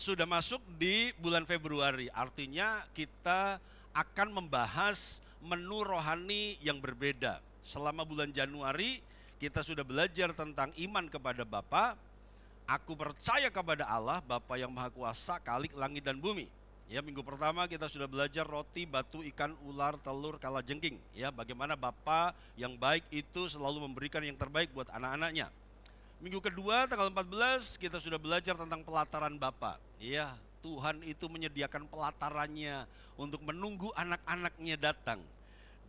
sudah masuk di bulan Februari. Artinya kita akan membahas menu rohani yang berbeda. Selama bulan Januari kita sudah belajar tentang iman kepada Bapa. Aku percaya kepada Allah, Bapa yang Maha Kuasa, Khalik langit dan bumi. Ya, minggu pertama kita sudah belajar roti, batu, ikan, ular, telur, kalajengking. Ya, bagaimana Bapa yang baik itu selalu memberikan yang terbaik buat anak-anaknya. Minggu kedua tanggal 14 kita sudah belajar tentang pelataran Bapa. Ya, Tuhan itu menyediakan pelatarannya untuk menunggu anak-anaknya datang.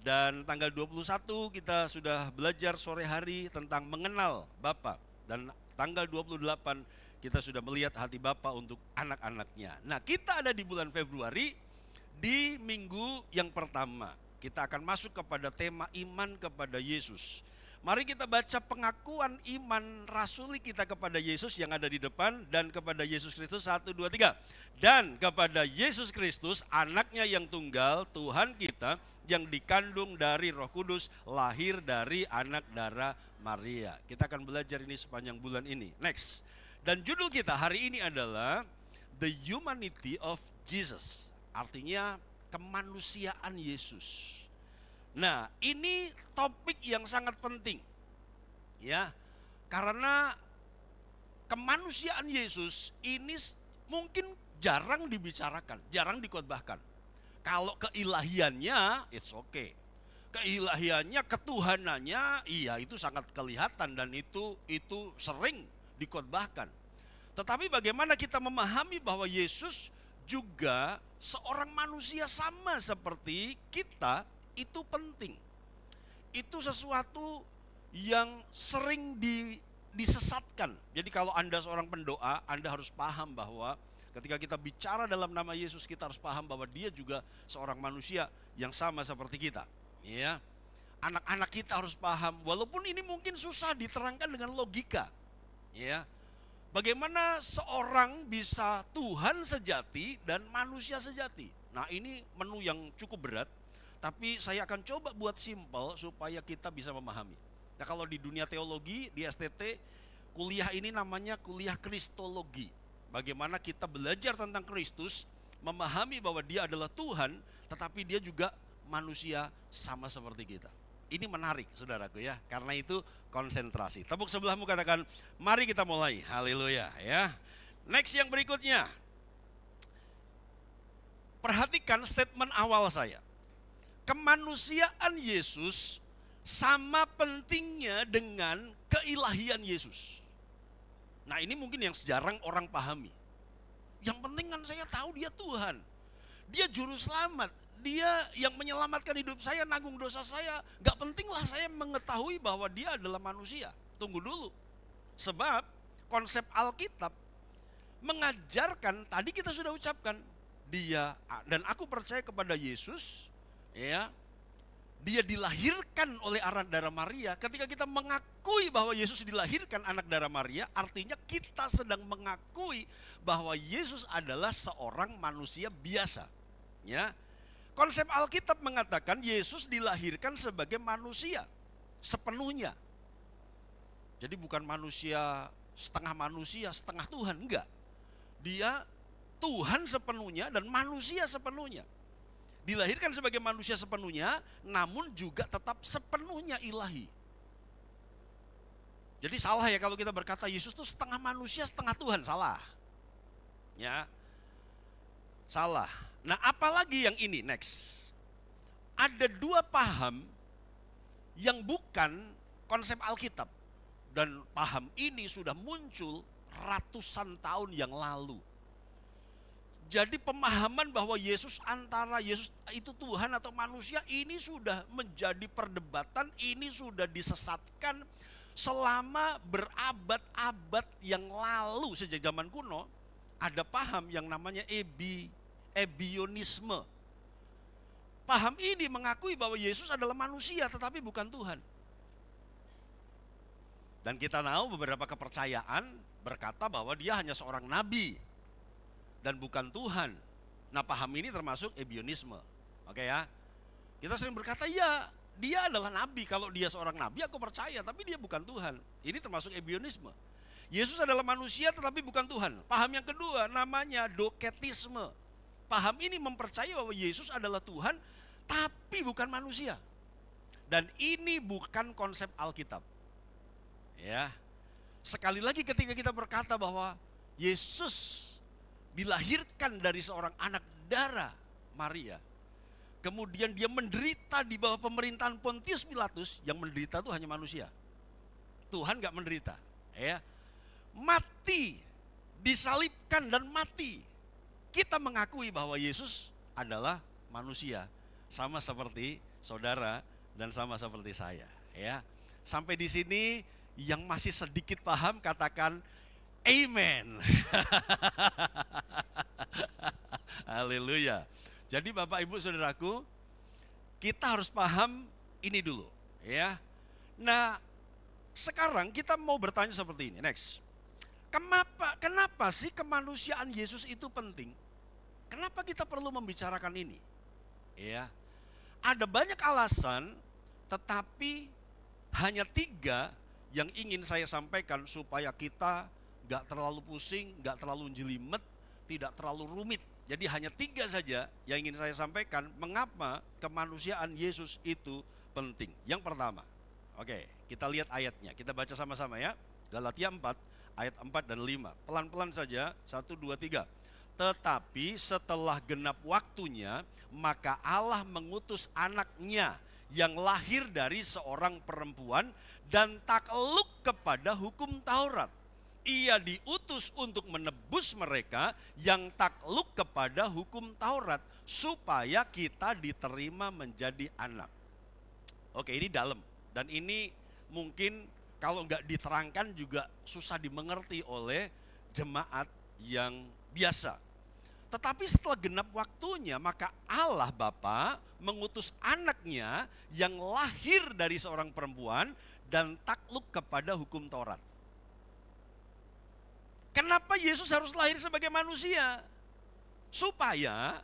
Dan tanggal 21 kita sudah belajar sore hari tentang mengenal Bapa. Dan tanggal 28 kita sudah melihat hati Bapa untuk anak-anaknya. Nah, kita ada di bulan Februari, di minggu yang pertama. Kita akan masuk kepada tema iman kepada Yesus. Mari kita baca pengakuan iman rasuli kita kepada Yesus yang ada di depan. Dan kepada Yesus Kristus, 1, 2, 3. Dan kepada Yesus Kristus, anaknya yang tunggal, Tuhan kita, yang dikandung dari Roh Kudus, lahir dari anak darah Maria. Kita akan belajar ini sepanjang bulan ini. Next. Dan judul kita hari ini adalah The Humanity of Jesus. Artinya kemanusiaan Yesus. Nah, ini topik yang sangat penting. Ya. Karena kemanusiaan Yesus ini mungkin jarang dibicarakan, jarang dikhotbahkan. Kalau keilahiannya it's okay. Keilahiannya, ketuhanannya, iya itu sangat kelihatan dan itu sering dikhotbahkan. Tetapi bagaimana kita memahami bahwa Yesus juga seorang manusia sama seperti kita, itu penting. Itu sesuatu yang sering disesatkan. Jadi kalau Anda seorang pendoa, Anda harus paham bahwa ketika kita bicara dalam nama Yesus, kita harus paham bahwa dia juga seorang manusia yang sama seperti kita. Ya, anak-anak kita harus paham, walaupun ini mungkin susah diterangkan dengan logika. Ya, bagaimana seorang bisa Tuhan sejati dan manusia sejati. Nah, ini menu yang cukup berat, tapi saya akan coba buat simpel supaya kita bisa memahami. Nah, kalau di dunia teologi, di STT, kuliah ini namanya kuliah Kristologi. Bagaimana kita belajar tentang Kristus, memahami bahwa dia adalah Tuhan, tetapi dia juga manusia sama seperti kita. Ini menarik saudaraku ya, karena itu konsentrasi. Tepuk sebelahmu, katakan mari kita mulai. Haleluya ya. Next yang berikutnya. Perhatikan statement awal saya. Kemanusiaan Yesus sama pentingnya dengan keilahian Yesus. Nah, ini mungkin yang jarang orang pahami. Yang penting kan saya tahu dia Tuhan. Dia juru selamat. Dia yang menyelamatkan hidup saya, nanggung dosa saya. Gak pentinglah saya mengetahui bahwa dia adalah manusia. Tunggu dulu. Sebab konsep Alkitab mengajarkan, tadi kita sudah ucapkan, dia dan aku percaya kepada Yesus, ya. Dia dilahirkan oleh anak darah Maria. Ketika kita mengakui bahwa Yesus dilahirkan anak darah Maria, artinya kita sedang mengakui bahwa Yesus adalah seorang manusia biasa. Ya. Konsep Alkitab mengatakan Yesus dilahirkan sebagai manusia sepenuhnya. Jadi bukan manusia, setengah Tuhan, enggak. Dia Tuhan sepenuhnya dan manusia sepenuhnya. Dilahirkan sebagai manusia sepenuhnya, namun juga tetap sepenuhnya ilahi. Jadi salah ya kalau kita berkata Yesus itu setengah manusia, setengah Tuhan, salah. Ya. Salah. Nah, apalagi yang ini next. Ada dua paham yang bukan konsep Alkitab. Dan paham ini sudah muncul ratusan tahun yang lalu. Jadi pemahaman bahwa Yesus antara Yesus itu Tuhan atau manusia ini sudah menjadi perdebatan, ini sudah disesatkan selama berabad-abad yang lalu. Sejak zaman kuno ada paham yang namanya ebionisme. Paham ini mengakui bahwa Yesus adalah manusia tetapi bukan Tuhan. Dan kita tahu beberapa kepercayaan berkata bahwa dia hanya seorang nabi dan bukan Tuhan. Nah, paham ini termasuk ebionisme. Oke ya. Kita sering berkata ya, dia adalah nabi. Kalau dia seorang nabi aku percaya, tapi dia bukan Tuhan. Ini termasuk ebionisme. Yesus adalah manusia tetapi bukan Tuhan. Paham yang kedua namanya doketisme. Paham ini mempercayai bahwa Yesus adalah Tuhan tapi bukan manusia. Dan ini bukan konsep Alkitab. Ya. Sekali lagi ketika kita berkata bahwa Yesus dilahirkan dari seorang anak darah Maria. Kemudian dia menderita di bawah pemerintahan Pontius Pilatus, yang menderita itu hanya manusia. Tuhan gak menderita. Ya. Mati, disalibkan dan mati. Kita mengakui bahwa Yesus adalah manusia, sama seperti saudara dan sama seperti saya, ya. Sampai di sini yang masih sedikit paham katakan amen. Haleluya. Jadi Bapak Ibu Saudaraku, kita harus paham ini dulu, ya. Nah, sekarang kita mau bertanya seperti ini. Next. Kenapa sih kemanusiaan Yesus itu penting? Kenapa kita perlu membicarakan ini? Ya, ada banyak alasan, tetapi hanya 3 yang ingin saya sampaikan supaya kita gak terlalu pusing, gak terlalu jelimet, tidak terlalu rumit. Jadi hanya 3 saja yang ingin saya sampaikan mengapa kemanusiaan Yesus itu penting. Yang pertama, oke, kita lihat ayatnya, kita baca sama-sama ya. Galatia 4 ayat 4 dan 5. Pelan-pelan saja, 1, 2, 3. Tetapi setelah genap waktunya, maka Allah mengutus anaknya yang lahir dari seorang perempuan dan takluk kepada hukum Taurat. Ia diutus untuk menebus mereka yang takluk kepada hukum Taurat, supaya kita diterima menjadi anak. Oke, ini dalam. Dan ini mungkin kalau nggak diterangkan juga susah dimengerti oleh jemaat yang biasa. Tetapi setelah genap waktunya, maka Allah Bapa mengutus anaknya yang lahir dari seorang perempuan dan takluk kepada hukum Taurat. Kenapa Yesus harus lahir sebagai manusia? Supaya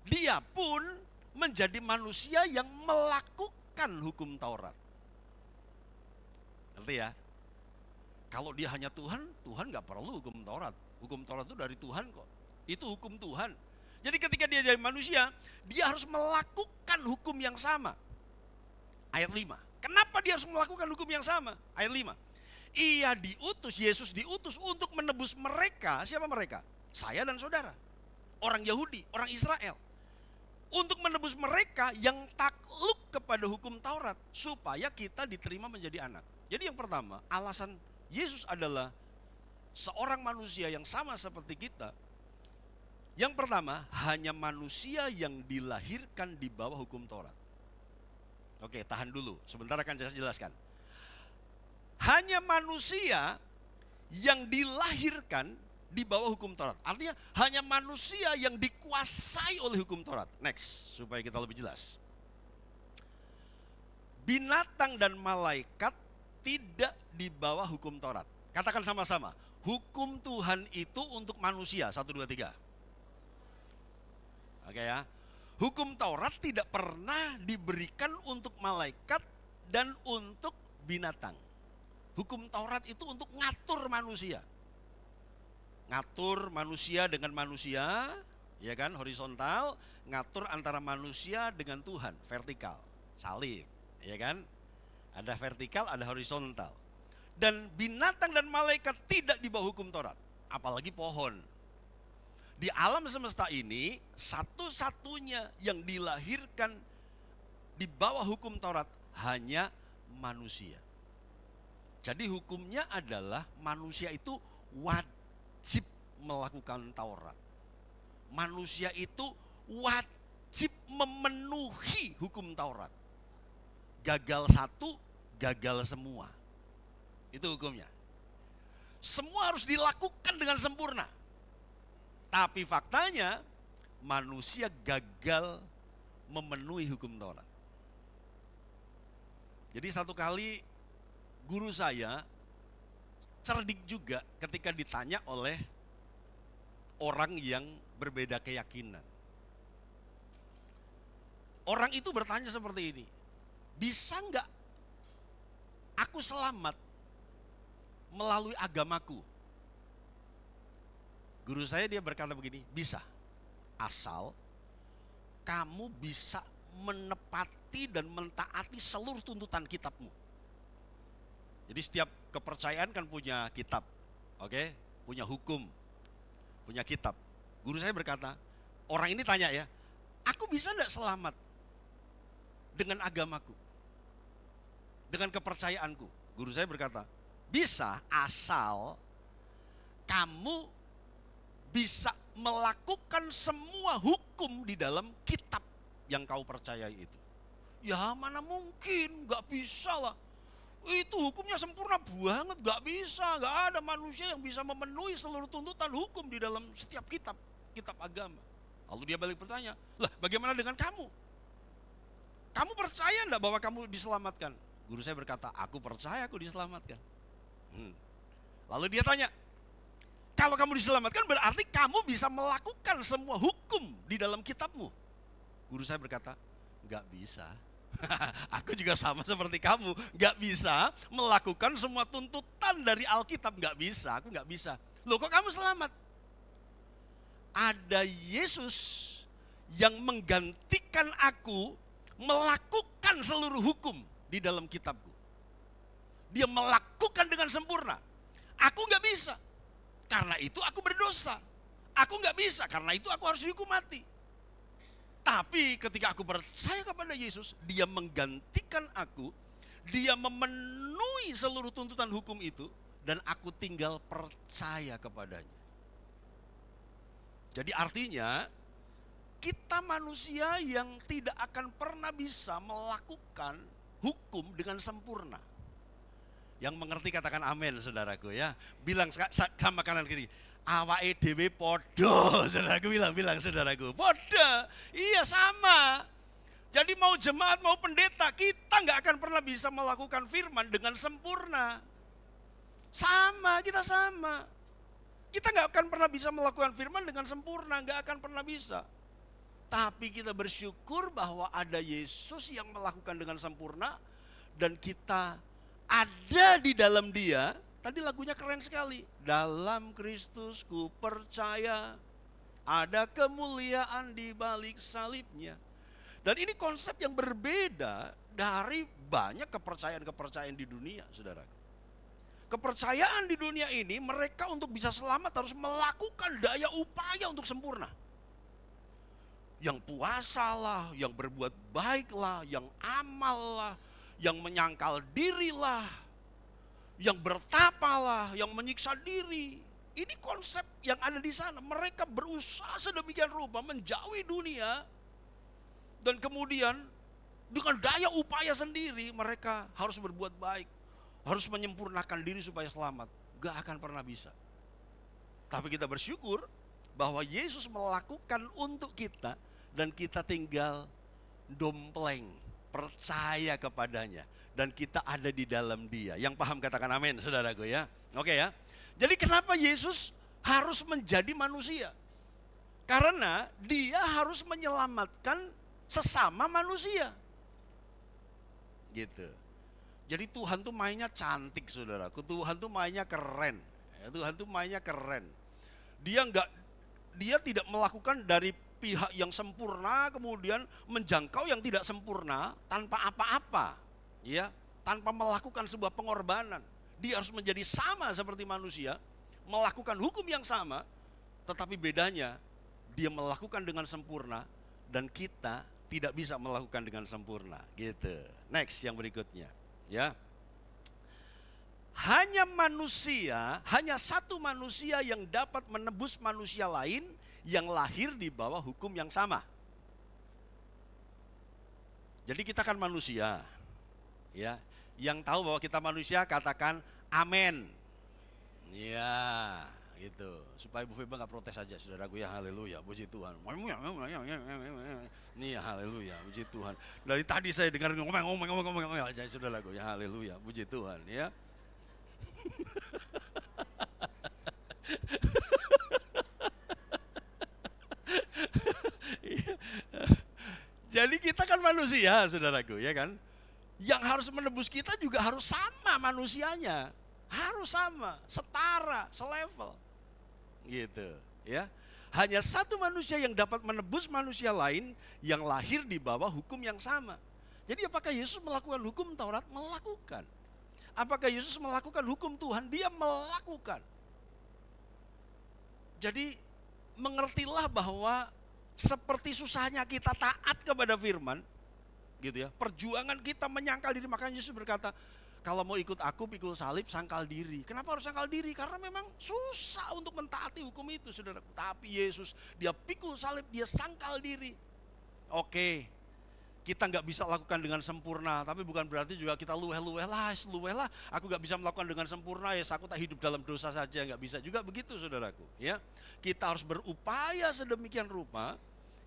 dia pun menjadi manusia yang melakukan hukum Taurat. Ngerti ya? Kalau dia hanya Tuhan, Tuhan gak perlu hukum Taurat. Hukum Taurat itu dari Tuhan kok. Itu hukum Tuhan. Jadi ketika dia jadi manusia, dia harus melakukan hukum yang sama. Ayat 5. Kenapa dia harus melakukan hukum yang sama? Ayat 5. Ia diutus, Yesus diutus untuk menebus mereka. Siapa mereka? Saya dan saudara. Orang Yahudi, orang Israel. Untuk menebus mereka yang takluk kepada hukum Taurat. Supaya kita diterima menjadi anak. Jadi yang pertama, alasan Yesus adalah seorang manusia yang sama seperti kita. Yang pertama, hanya manusia yang dilahirkan di bawah hukum Taurat. Oke, tahan dulu, sebentar akan saya jelaskan. Hanya manusia yang dilahirkan di bawah hukum Taurat. Artinya hanya manusia yang dikuasai oleh hukum Taurat. Next, supaya kita lebih jelas. Binatang dan malaikat tidak di bawah hukum Taurat. Katakan sama-sama, hukum Tuhan itu untuk manusia. 1, 2, 3. Oke ya. Hukum Taurat tidak pernah diberikan untuk malaikat dan untuk binatang. Hukum Taurat itu untuk ngatur manusia. Ngatur manusia dengan manusia, ya kan, horizontal, ngatur antara manusia dengan Tuhan, vertikal, salib, ya kan? Ada vertikal, ada horizontal. Dan binatang dan malaikat tidak di bawah hukum Taurat, apalagi pohon. Di alam semesta ini, satu-satunya yang dilahirkan di bawah hukum Taurat hanya manusia. Jadi hukumnya adalah manusia itu wajib melakukan Taurat. Manusia itu wajib memenuhi hukum Taurat. Gagal satu, gagal semua. Itu hukumnya. Semua harus dilakukan dengan sempurna. Tapi faktanya manusia gagal memenuhi hukum Taurat. Jadi satu kali guru saya cerdik juga ketika ditanya oleh orang yang berbeda keyakinan. Orang itu bertanya seperti ini, bisa enggak aku selamat melalui agamaku? Guru saya dia berkata begini, bisa. Asal kamu bisa menepati dan mentaati seluruh tuntutan kitabmu. Jadi setiap kepercayaan kan punya kitab, oke? Punya hukum, punya kitab. Guru saya berkata, orang ini tanya ya, aku bisa enggak selamat dengan agamaku, dengan kepercayaanku? Guru saya berkata, bisa asal kamu bisa melakukan semua hukum di dalam kitab yang kau percayai itu. Ya mana mungkin, gak bisa lah. Itu hukumnya sempurna banget, gak bisa. Gak ada manusia yang bisa memenuhi seluruh tuntutan hukum di dalam setiap kitab agama. Lalu dia balik bertanya, lah bagaimana dengan kamu? Kamu percaya enggak bahwa kamu diselamatkan? Guru saya berkata, aku percaya aku diselamatkan. Lalu dia tanya, kalau kamu diselamatkan berarti kamu bisa melakukan semua hukum di dalam kitabmu. Guru saya berkata, gak bisa. Aku juga sama seperti kamu, gak bisa melakukan semua tuntutan dari Alkitab, gak bisa, aku gak bisa. Loh kok kamu selamat? Ada Yesus yang menggantikan aku melakukan seluruh hukum di dalam kitabku. Dia melakukan dengan sempurna. Aku gak bisa, karena itu aku berdosa. Aku gak bisa, karena itu aku harus dihukum mati. Tapi ketika aku percaya kepada Yesus, dia menggantikan aku, dia memenuhi seluruh tuntutan hukum itu, dan aku tinggal percaya kepadanya. Jadi artinya, kita manusia yang tidak akan pernah bisa melakukan hukum dengan sempurna. Yang mengerti katakan amin, saudaraku ya. Bilang sama kanan kiri, awake dhewe podo, saudaraku bilang saudaraku, podo, iya sama. Jadi mau jemaat mau pendeta, kita nggak akan pernah bisa melakukan firman dengan sempurna. Sama, kita sama. Kita nggak akan pernah bisa melakukan firman dengan sempurna, nggak akan pernah bisa. Tapi kita bersyukur bahwa ada Yesus yang melakukan dengan sempurna dan kita ada di dalam Dia. Tadi lagunya keren sekali. Dalam Kristus ku percaya ada kemuliaan di balik salibnya. Dan ini konsep yang berbeda dari banyak kepercayaan-kepercayaan di dunia, saudara. Kepercayaan di dunia ini mereka untuk bisa selamat harus melakukan daya upaya untuk sempurna. Yang puasa lah, yang berbuat baik lah, yang amal lah, yang menyangkal diri lah, yang bertapalah, yang menyiksa diri. Ini konsep yang ada di sana. Mereka berusaha sedemikian rupa menjauhi dunia. Dan kemudian dengan daya upaya sendiri mereka harus berbuat baik. Harus menyempurnakan diri supaya selamat. Gak akan pernah bisa. Tapi kita bersyukur bahwa Yesus melakukan untuk kita. Dan kita tinggal dompleng, percaya kepadanya. Dan kita ada di dalam Dia. Yang paham katakan amin, saudaraku ya. Oke ya. Jadi kenapa Yesus harus menjadi manusia? Karena Dia harus menyelamatkan sesama manusia. Gitu. Jadi Tuhan tuh mainnya cantik, saudaraku. Tuhan tuh mainnya keren. Tuhan tuh mainnya keren. Dia tidak melakukan dari pihak yang sempurna kemudian menjangkau yang tidak sempurna tanpa apa-apa. Ya, tanpa melakukan sebuah pengorbanan. Dia harus menjadi sama seperti manusia, melakukan hukum yang sama, tetapi bedanya dia melakukan dengan sempurna dan kita tidak bisa melakukan dengan sempurna, gitu. Next yang berikutnya, ya. Hanya satu manusia yang dapat menebus manusia lain yang lahir di bawah hukum yang sama. Jadi kita kan manusia. Ya, yang tahu bahwa kita manusia katakan amin. Ya, gitu. Supaya Bu Feba nggak protes aja, saudaraku ya, haleluya, puji Tuhan. Nih ya, haleluya, puji Tuhan. Dari tadi saya dengar ngomong aja, saudaraku ya, haleluya, puji Tuhan ya. Jadi kita kan manusia, saudaraku ya kan. Yang harus menebus kita juga harus sama manusianya. Harus sama, setara, selevel. Gitu, Ya, hanya satu manusia yang dapat menebus manusia lain yang lahir di bawah hukum yang sama. Jadi apakah Yesus melakukan hukum Taurat? Melakukan. Apakah Yesus melakukan hukum Tuhan? Dia melakukan. Jadi mengertilah bahwa seperti susahnya kita taat kepada firman, gitu ya. Perjuangan kita menyangkal diri, makanya Yesus berkata, kalau mau ikut aku pikul salib, sangkal diri. Kenapa harus sangkal diri? Karena memang susah untuk mentaati hukum itu, saudara. Tapi Yesus, dia pikul salib, dia sangkal diri. Oke, kita nggak bisa lakukan dengan sempurna, tapi bukan berarti juga kita luweh-luweh lah. Aku nggak bisa melakukan dengan sempurna, ya aku tak hidup dalam dosa saja, nggak bisa juga begitu, saudaraku. Ya, kita harus berupaya sedemikian rupa.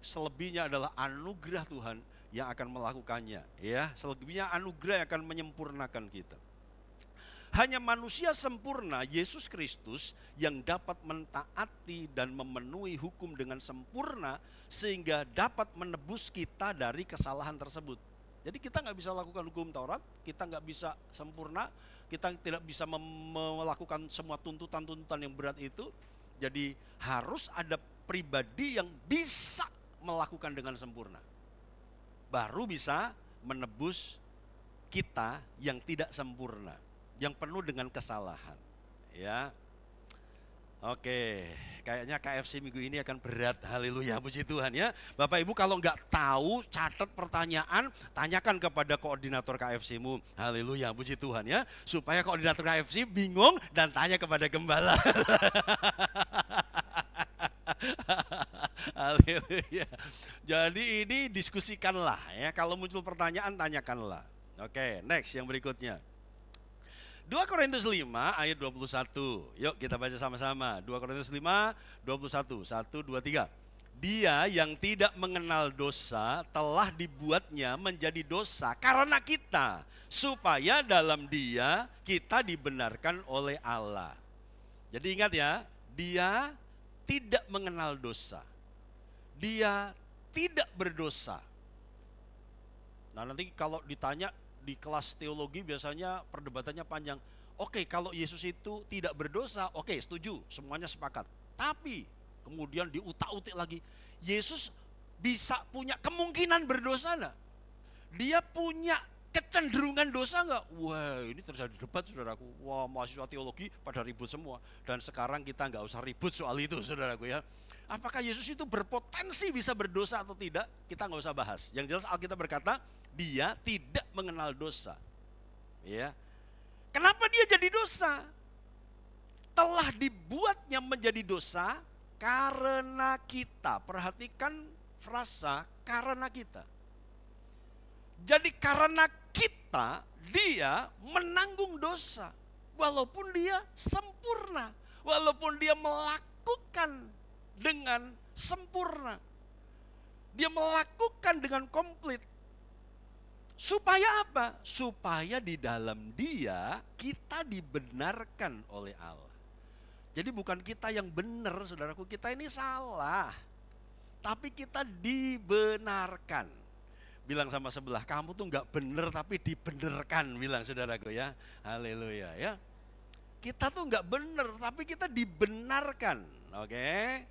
Selebihnya adalah anugerah Tuhan yang akan melakukannya, ya. Selebihnya anugerah yang akan menyempurnakan kita. Hanya manusia sempurna, Yesus Kristus, yang dapat mentaati dan memenuhi hukum dengan sempurna sehingga dapat menebus kita dari kesalahan tersebut. Jadi kita nggak bisa lakukan hukum Taurat, kita nggak bisa sempurna, kita tidak bisa melakukan semua tuntutan-tuntutan yang berat itu. Jadi harus ada pribadi yang bisa melakukan dengan sempurna. Baru bisa menebus kita yang tidak sempurna, yang penuh dengan kesalahan. Ya, oke, kayaknya KFC minggu ini akan berat. Haleluya, puji Tuhan ya. Bapak Ibu kalau nggak tahu, catat pertanyaan, tanyakan kepada koordinator KFC-mu. Haleluya, puji Tuhan ya. Supaya koordinator KFC bingung dan tanya kepada gembala. Haleluya. Jadi ini diskusikanlah ya, kalau muncul pertanyaan tanyakanlah. Oke, next yang berikutnya. 2 Korintus 5 ayat 21. Yuk kita baca sama-sama. 2 Korintus 5 21. 1 2 3. Dia yang tidak mengenal dosa telah dibuatnya menjadi dosa karena kita, supaya dalam Dia kita dibenarkan oleh Allah. Jadi ingat ya, Dia tidak mengenal dosa. Dia tidak berdosa. Nah, nanti kalau ditanya di kelas teologi biasanya perdebatannya panjang. Oke, kalau Yesus itu tidak berdosa, oke, setuju, semuanya sepakat. Tapi kemudian diutak-utik lagi, Yesus bisa punya kemungkinan berdosa enggak? Dia punya kecenderungan dosa enggak? Wah, ini terjadi debat, saudaraku. Wah, mahasiswa teologi pada ribut semua. Dan sekarang kita enggak usah ribut soal itu, saudaraku ya. Apakah Yesus itu berpotensi bisa berdosa atau tidak? Kita nggak usah bahas. Yang jelas Alkitab berkata, dia tidak mengenal dosa. Ya. Kenapa dia jadi dosa? Telah dibuatnya menjadi dosa karena kita. Perhatikan frasa karena kita. Jadi karena kita, dia menanggung dosa. Walaupun dia sempurna. Walaupun dia melakukan dengan sempurna. Dia melakukan dengan komplit. Supaya apa? Supaya di dalam Dia kita dibenarkan oleh Allah. Jadi bukan kita yang benar, saudaraku, kita ini salah. Tapi kita dibenarkan. Bilang sama sebelah, kamu tuh nggak benar tapi dibenarkan, bilang saudaraku ya. Haleluya ya. Kita tuh nggak benar tapi kita dibenarkan. Oke.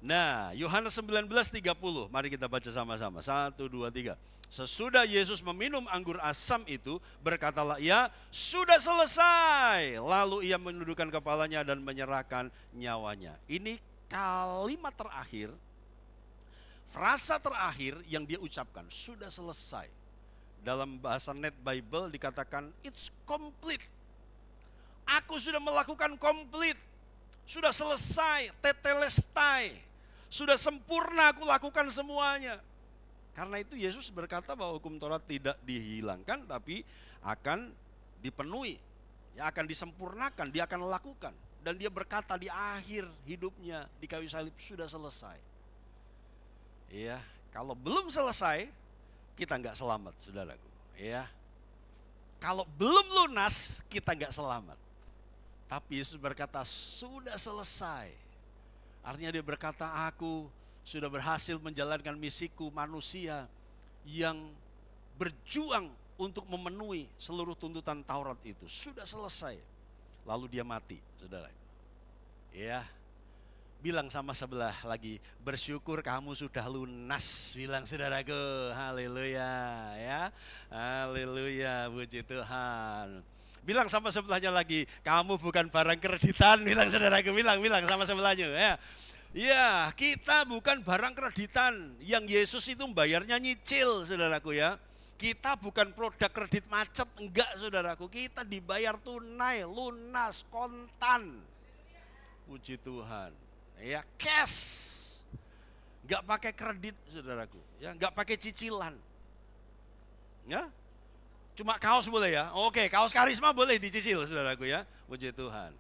Nah, Yohanes 19:30, mari kita baca sama-sama. 1, 2, 3. Sesudah Yesus meminum anggur asam itu, berkatalah ia, sudah selesai. Lalu ia menundukkan kepalanya dan menyerahkan nyawanya. Ini kalimat terakhir, frasa terakhir yang dia ucapkan, sudah selesai. Dalam bahasa Net Bible dikatakan, it's complete. Aku sudah melakukan komplit. Sudah selesai, tetelestai. Sudah sempurna aku lakukan semuanya. Karena itu Yesus berkata bahwa hukum Taurat tidak dihilangkan tapi akan dipenuhi. Ya, akan disempurnakan, dia akan lakukan. Dan dia berkata di akhir hidupnya di kayu salib sudah selesai. Ya, kalau belum selesai kita nggak selamat, saudaraku. Ya, kalau belum lunas kita nggak selamat. Tapi Yesus berkata sudah selesai. Artinya dia berkata, aku sudah berhasil menjalankan misiku manusia yang berjuang untuk memenuhi seluruh tuntutan Taurat itu. Sudah selesai. Lalu dia mati, saudara. Ya, Bilang sama sebelah lagi, bersyukur kamu sudah lunas. Bilang saudaraku, haleluya ya. Haleluya, puji Tuhan. Bilang sama sebelahnya lagi, kamu bukan barang kreditan. Bilang saudaraku, bilang sama sebelahnya ya. Ya, kita bukan barang kreditan. Yang Yesus itu bayarnya nyicil, saudaraku ya. Kita bukan produk kredit macet, enggak saudaraku. Kita dibayar tunai, lunas, kontan. Puji Tuhan. Ya, cash. Enggak pakai kredit, saudaraku. Ya, enggak pakai cicilan. Ya. Cuma kaos boleh ya. Oke, kaos karisma boleh dicicil, saudaraku ya. Puji Tuhan.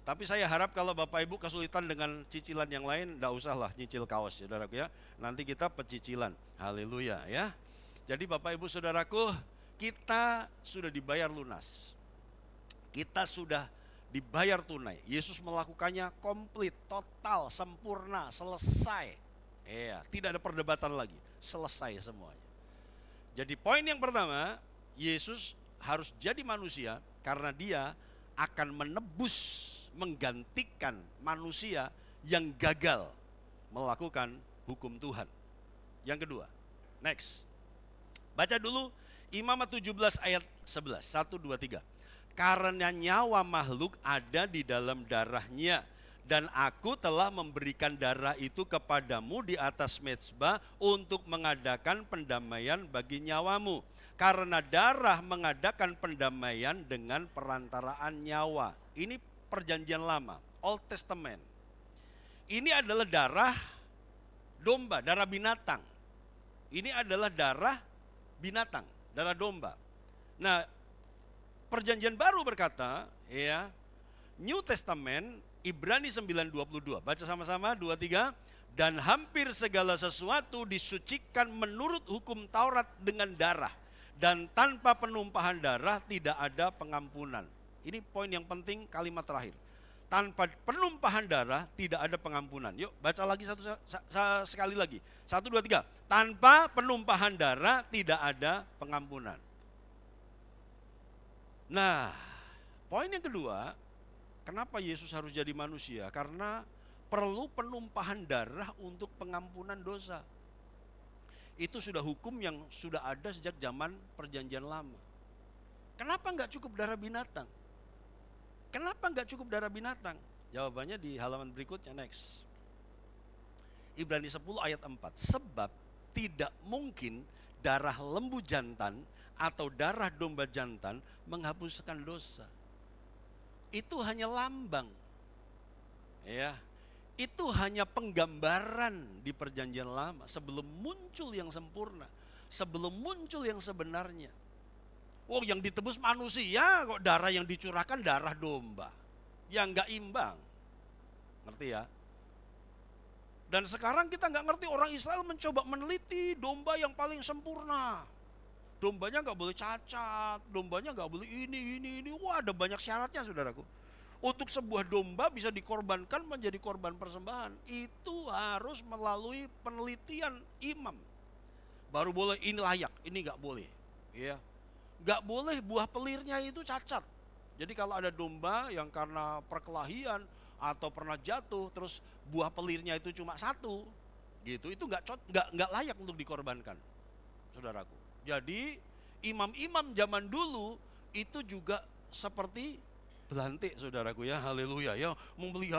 Tapi saya harap kalau Bapak Ibu kesulitan dengan cicilan yang lain, enggak usahlah nyicil kaos, saudaraku ya. Nanti kita pecicilan. Haleluya ya. Jadi Bapak Ibu saudaraku, kita sudah dibayar lunas. Kita sudah dibayar tunai. Yesus melakukannya komplit, total, sempurna, selesai. Iya, tidak ada perdebatan lagi. Selesai semuanya. Jadi poin yang pertama, Yesus harus jadi manusia karena dia akan menebus, menggantikan manusia yang gagal melakukan hukum Tuhan. Yang kedua, next. Baca dulu Imamat 17 ayat 11, 1, 2, 3. Karena nyawa makhluk ada di dalam darahnya, dan aku telah memberikan darah itu kepadamu di atas mezbah untuk mengadakan pendamaian bagi nyawamu. Karena darah mengadakan pendamaian dengan perantaraan nyawa. Ini perjanjian lama, Old Testament. Ini adalah darah domba, darah binatang. Ini adalah darah binatang, darah domba. Nah, perjanjian baru berkata, ya, New Testament, Ibrani 9:22. Baca sama-sama, 2, 3. Dan hampir segala sesuatu disucikan menurut hukum Taurat dengan darah. Dan tanpa penumpahan darah tidak ada pengampunan. Ini poin yang penting, kalimat terakhir. Tanpa penumpahan darah tidak ada pengampunan. Yuk baca lagi sekali lagi. 1, 2, 3. Tanpa penumpahan darah tidak ada pengampunan. Nah, poin yang kedua, kenapa Yesus harus jadi manusia? Karena perlu penumpahan darah untuk pengampunan dosa. Itu sudah hukum yang sudah ada sejak zaman perjanjian lama. Kenapa enggak cukup darah binatang? Kenapa enggak cukup darah binatang? Jawabannya di halaman berikutnya, next. Ibrani 10 ayat 4. Sebab tidak mungkin darah lembu jantan atau darah domba jantan menghapuskan dosa. Itu hanya lambang. Ya. Itu hanya penggambaran di perjanjian lama sebelum muncul yang sempurna, sebelum muncul yang sebenarnya. Oh, yang ditebus manusia kok darah yang dicurahkan darah domba. Yang enggak imbang. Ngerti ya? Dan sekarang kita enggak ngerti, orang Israel mencoba meneliti domba yang paling sempurna. Dombanya enggak boleh cacat, dombanya enggak boleh ini. Wah, ada banyak syaratnya, saudaraku. Untuk sebuah domba bisa dikorbankan menjadi korban persembahan, itu harus melalui penelitian imam. Baru boleh ini layak, ini enggak boleh. Ya. Gak boleh buah pelirnya itu cacat. Jadi kalau ada domba yang karena perkelahian atau pernah jatuh terus buah pelirnya itu cuma 1, gitu, itu nggak layak untuk dikorbankan, saudaraku. Jadi imam-imam zaman dulu itu juga seperti belantik, saudaraku ya, haleluya ya,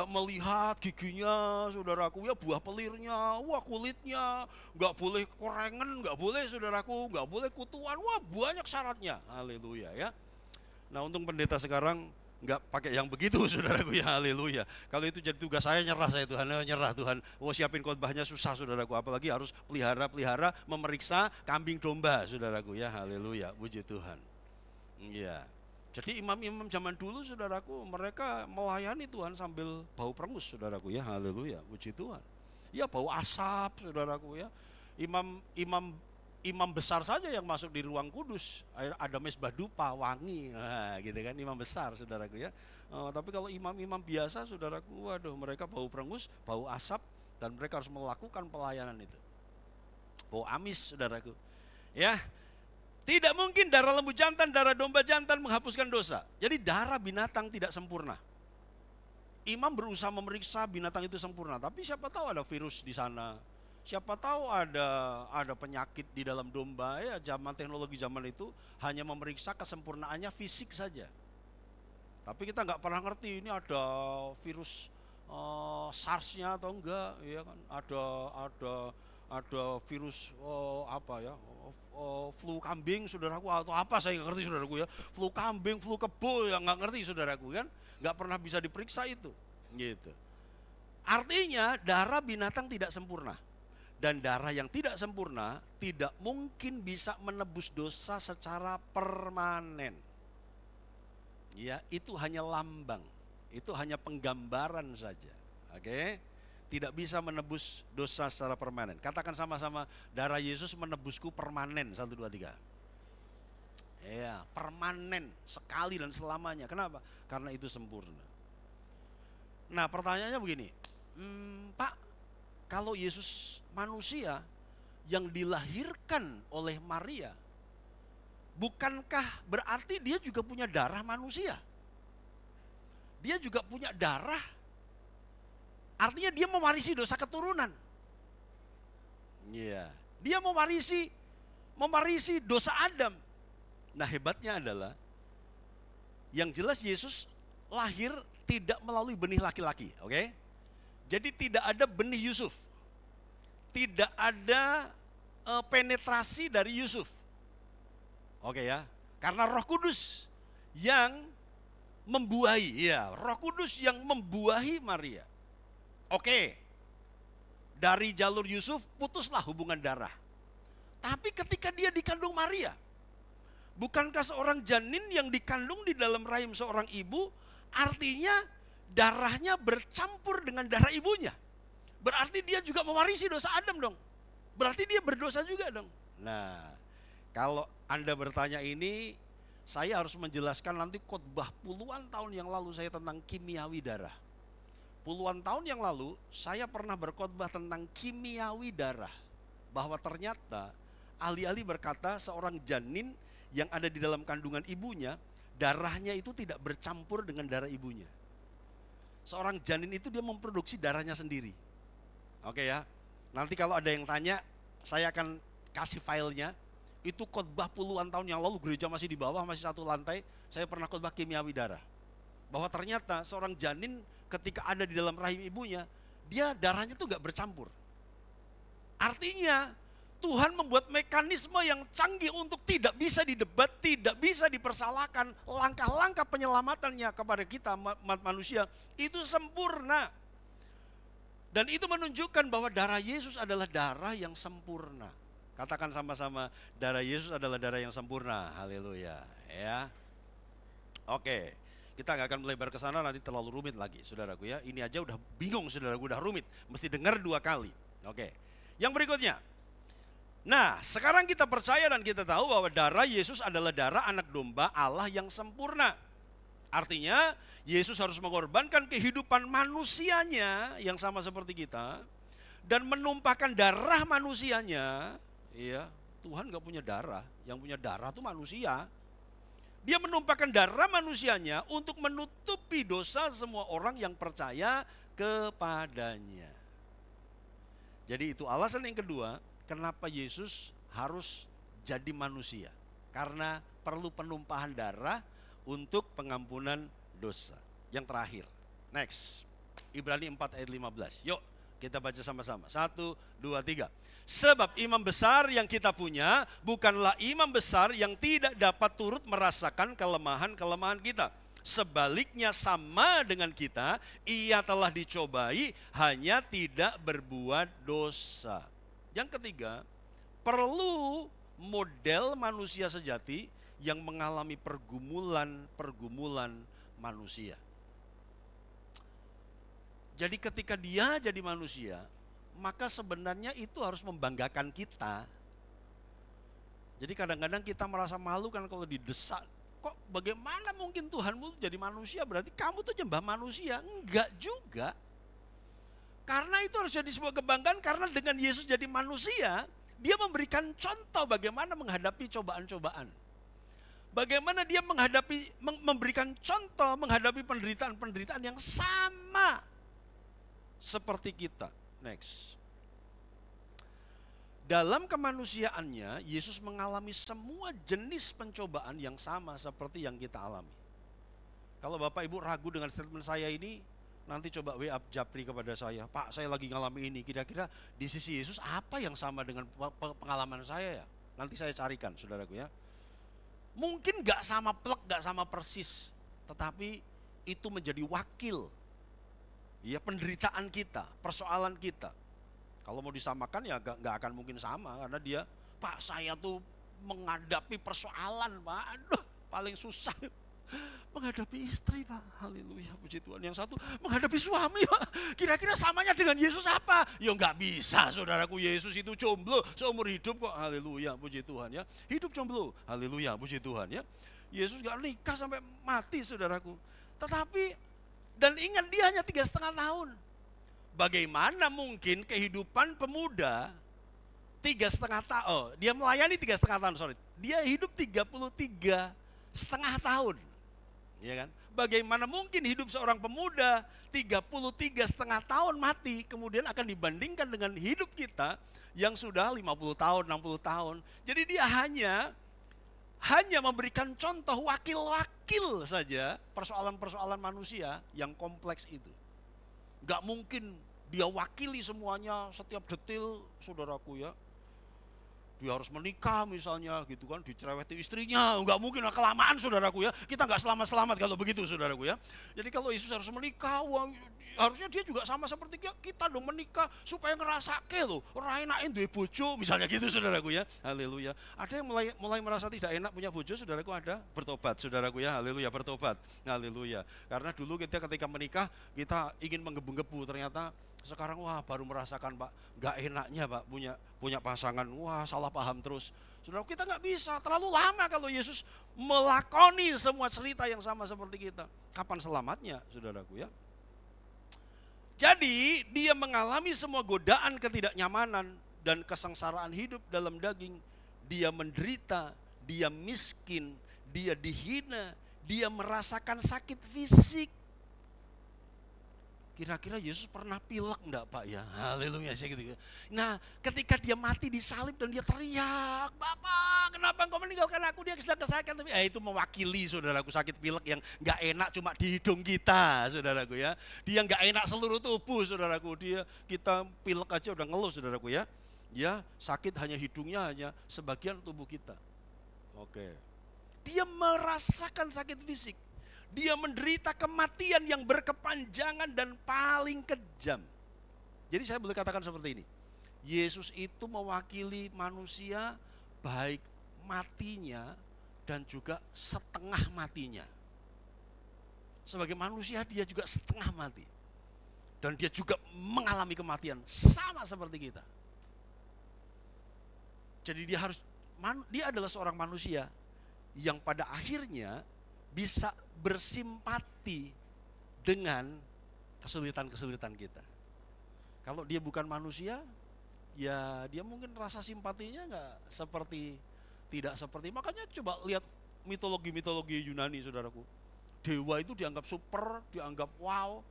melihat giginya, saudaraku ya, buah pelirnya, wah kulitnya, nggak boleh korengan, nggak boleh, saudaraku, nggak boleh kutuan, wah banyak syaratnya, haleluya ya. Nah, untung pendeta sekarang nggak pakai yang begitu, saudaraku ya, haleluya. Kalau itu jadi tugas saya, nyerah saya Tuhan, nyerah Tuhan. Oh, siapin khotbahnya susah, saudaraku, apalagi harus pelihara memeriksa kambing domba, saudaraku ya, haleluya, puji Tuhan. Iya. Jadi imam-imam zaman dulu, saudaraku, mereka melayani Tuhan sambil bau perengus, saudaraku ya, haleluya, puji Tuhan. Ya, bau asap, saudaraku ya. Imam besar saja yang masuk di ruang kudus, ada mezbah dupa, wangi, nah, gitu kan, imam besar, saudaraku ya. Tapi kalau imam-imam biasa, saudaraku, waduh, mereka bau perengus, bau asap, dan mereka harus melakukan pelayanan itu. Bau amis, saudaraku. Ya. Tidak mungkin darah lembu jantan, darah domba jantan menghapuskan dosa. Jadi darah binatang tidak sempurna. imam berusaha memeriksa binatang itu sempurna, tapi siapa tahu ada virus di sana. Siapa tahu ada penyakit di dalam domba. Ya, teknologi zaman itu hanya memeriksa kesempurnaannya fisik saja. Tapi kita nggak pernah ngerti ini ada virus SARS-nya atau enggak, ya kan? Ada virus flu kambing, saudaraku, atau apa saya nggak ngerti, saudaraku ya. Flu kambing, flu kebo, ya nggak ngerti, saudaraku kan? Nggak pernah bisa diperiksa itu, gitu. Artinya darah binatang tidak sempurna. Dan darah yang tidak sempurna tidak mungkin bisa menebus dosa secara permanen. Ya, itu hanya lambang, itu hanya penggambaran saja. Oke? Tidak bisa menebus dosa secara permanen. Katakan sama-sama, darah Yesus menebusku permanen. 1, 2, 3. Ya, permanen, sekali dan selamanya. Kenapa? Karena itu sempurna. Nah, pertanyaannya begini, Pak, kalau Yesus manusia yang dilahirkan oleh Maria, bukankah berarti dia juga punya darah manusia? Dia juga punya darah, artinya dia mewarisi dosa keturunan. Iya, dia mewarisi dosa Adam. Nah, hebatnya adalah, yang jelas Yesus lahir tidak melalui benih laki-laki, oke? Jadi tidak ada benih Yusuf. Tidak ada penetrasi dari Yusuf. Oke ya. Karena Roh Kudus yang membuahi, ya, Roh Kudus yang membuahi Maria. Oke. Dari jalur Yusuf putuslah hubungan darah. Tapi ketika dia dikandung Maria, bukankah seorang janin yang dikandung di dalam rahim seorang ibu artinya darahnya bercampur dengan darah ibunya? Berarti dia juga mewarisi dosa Adam dong. Berarti dia berdosa juga dong. Nah, kalau Anda bertanya ini, saya harus menjelaskan nanti khotbah puluhan tahun yang lalu saya tentang kimiawi darah. Puluhan tahun yang lalu saya pernah berkhotbah tentang kimiawi darah. Bahwa ternyata ahli-ahli berkata seorang janin yang ada di dalam kandungan ibunya, darahnya itu tidak bercampur dengan darah ibunya. Seorang janin itu dia memproduksi darahnya sendiri. Oke ya, nanti kalau ada yang tanya, saya akan kasih filenya. Itu khotbah puluhan tahun yang lalu, gereja masih di bawah, masih satu lantai. Saya pernah khotbah kimiawi darah. Bahwa ternyata seorang janin ketika ada di dalam rahim ibunya, dia darahnya tuh gak bercampur. Artinya Tuhan membuat mekanisme yang canggih untuk tidak bisa didebat, tidak bisa dipersalahkan. Langkah-langkah penyelamatannya kepada kita manusia itu sempurna. Dan itu menunjukkan bahwa darah Yesus adalah darah yang sempurna. Katakan sama-sama, darah Yesus adalah darah yang sempurna. Haleluya. Ya. Oke, kita nggak akan melebar ke sana, nanti terlalu rumit lagi, saudaraku ya. Ini aja udah bingung, saudaraku, udah rumit. Mesti dengar 2 kali. Oke. Yang berikutnya. Nah, sekarang kita percaya dan kita tahu bahwa darah Yesus adalah darah anak domba Allah yang sempurna. Artinya Yesus harus mengorbankan kehidupan manusianya yang sama seperti kita dan menumpahkan darah manusianya. Iya, Tuhan gak punya darah, yang punya darah itu manusia. Dia menumpahkan darah manusianya untuk menutupi dosa semua orang yang percaya kepadanya. Jadi itu alasan yang kedua, kenapa Yesus harus jadi manusia. Karena perlu penumpahan darah untuk pengampunan dosa. Yang terakhir, next, Ibrani 4 ayat 15. Yuk kita baca sama-sama. 1, 2, 3. Sebab imam besar yang kita punya bukanlah imam besar yang tidak dapat turut merasakan kelemahan-kelemahan kita. Sebaliknya sama dengan kita, ia telah dicobai hanya tidak berbuat dosa. Yang ketiga, perlu model manusia sejati yang mengalami pergumulan manusia. Jadi ketika dia jadi manusia, maka sebenarnya itu harus membanggakan kita. Jadi kadang-kadang kita merasa malu kan kalau didesak. Kok bagaimana mungkin Tuhanmu jadi manusia, berarti kamu tuh nyembah manusia? Enggak juga. Karena itu harus jadi sebuah kebanggaan, karena dengan Yesus jadi manusia, dia memberikan contoh bagaimana menghadapi cobaan-cobaan. Bagaimana dia memberikan contoh, menghadapi penderitaan-penderitaan yang sama seperti kita. Next. Dalam kemanusiaannya, Yesus mengalami semua jenis pencobaan yang sama seperti yang kita alami. Kalau Bapak Ibu ragu dengan statement saya ini, nanti coba WA Japri kepada saya. Pak, saya lagi ngalami ini. Kira-kira di sisi Yesus apa yang sama dengan pengalaman saya ya? Nanti saya carikan, saudaraku ya. Mungkin gak sama plek, gak sama persis. Tetapi itu menjadi wakil. Ya, penderitaan kita, persoalan kita. Kalau mau disamakan ya gak akan mungkin sama. Karena dia, Pak saya tuh menghadapi persoalan Pak. Aduh, paling susah menghadapi istri Pak, haleluya, puji Tuhan. Yang satu menghadapi suami Pak, kira-kira samanya dengan Yesus apa? Ya nggak bisa saudaraku, Yesus itu jomblo seumur hidup kok, haleluya, puji Tuhan ya. Hidup jomblo, haleluya, puji Tuhan ya. Yesus nggak nikah sampai mati saudaraku. Tetapi, dan ingat dia hanya 3,5 tahun. Bagaimana mungkin kehidupan pemuda 3,5 tahun, dia melayani 3,5 tahun, dia hidup 33,5 tahun. Ya kan? Bagaimana mungkin hidup seorang pemuda 33,5 tahun mati kemudian akan dibandingkan dengan hidup kita yang sudah 50 tahun, 60 tahun. Jadi dia hanya memberikan contoh wakil-wakil saja persoalan-persoalan manusia yang kompleks itu. Gak mungkin dia wakili semuanya setiap detail saudaraku ya. Dia harus menikah misalnya gitu kan, dicereweti istrinya, nggak mungkin, kelamaan saudaraku ya. Kita nggak selamat-selamat kalau begitu saudaraku ya. Jadi kalau Yesus harus menikah, harusnya dia juga sama seperti kita dong, menikah supaya ngerasake loh, ora enakin duwe bojo misalnya gitu saudaraku ya. Haleluya. Ada yang mulai merasa tidak enak punya bojo saudaraku, ada, bertobat saudaraku ya. Haleluya, bertobat. Haleluya. Karena dulu kita ketika menikah kita ingin menggebu-gebu, ternyata sekarang wah baru merasakan Pak, gak enaknya Pak punya pasangan, wah salah paham terus. Saudara, kita gak bisa, terlalu lama kalau Yesus melakoni semua cerita yang sama seperti kita. Kapan selamatnya saudaraku ya? Jadi dia mengalami semua godaan ketidaknyamanan dan kesengsaraan hidup dalam daging. Dia menderita, dia miskin, dia dihina, dia merasakan sakit fisik. Kira-kira Yesus pernah pilek enggak Pak ya? Haleluya, saya gitu. Nah, ketika dia mati disalib dan dia teriak, Bapak, kenapa engkau meninggalkan aku? Dia sedang kesakitan. Tapi itu mewakili saudaraku sakit pilek yang enggak enak cuma di hidung kita, saudaraku ya. Dia enggak enak seluruh tubuh, saudaraku. Kita pilek aja udah ngeluh, saudaraku ya. Ya, sakit hanya hidungnya, hanya sebagian tubuh kita. Oke. Dia merasakan sakit fisik. Dia menderita kematian yang berkepanjangan dan paling kejam. Jadi saya boleh katakan seperti ini. Yesus itu mewakili manusia baik matinya dan juga setengah matinya. Sebagai manusia dia juga setengah mati. Dan dia juga mengalami kematian sama seperti kita. Jadi dia adalah seorang manusia yang pada akhirnya bisa bersimpati dengan kesulitan-kesulitan kita. Kalau dia bukan manusia, ya dia mungkin rasa simpatinya tidak seperti. Makanya coba lihat mitologi Yunani saudaraku. Dewa itu dianggap super, dianggap wow.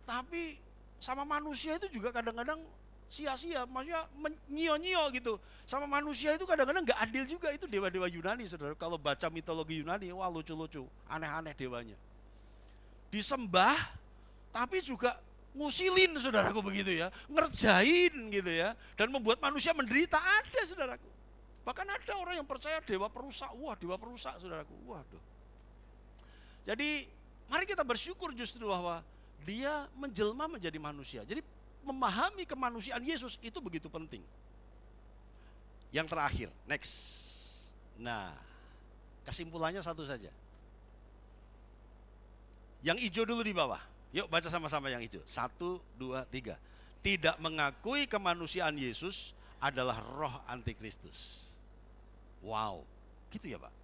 Tapi sama manusia itu juga kadang-kadang sia-sia, maksudnya nyio-nyio gitu. Sama manusia itu kadang-kadang gak adil juga, itu dewa-dewa Yunani saudara. Kalau baca mitologi Yunani, wah lucu-lucu, aneh-aneh dewanya. Disembah, tapi juga ngusilin saudaraku begitu ya, ngerjain gitu ya. Dan membuat manusia menderita, ada saudaraku. Bahkan ada orang yang percaya dewa perusak, wah dewa perusak saudaraku, waduh. Jadi mari kita bersyukur justru bahwa dia menjelma menjadi manusia. Jadi memahami kemanusiaan Yesus itu begitu penting. Yang terakhir, next. Nah, kesimpulannya satu saja. Yang hijau dulu di bawah. Yuk baca sama-sama yang hijau. 1, 2, 3. Tidak mengakui kemanusiaan Yesus adalah roh antikristus. Wow, gitu ya Pak.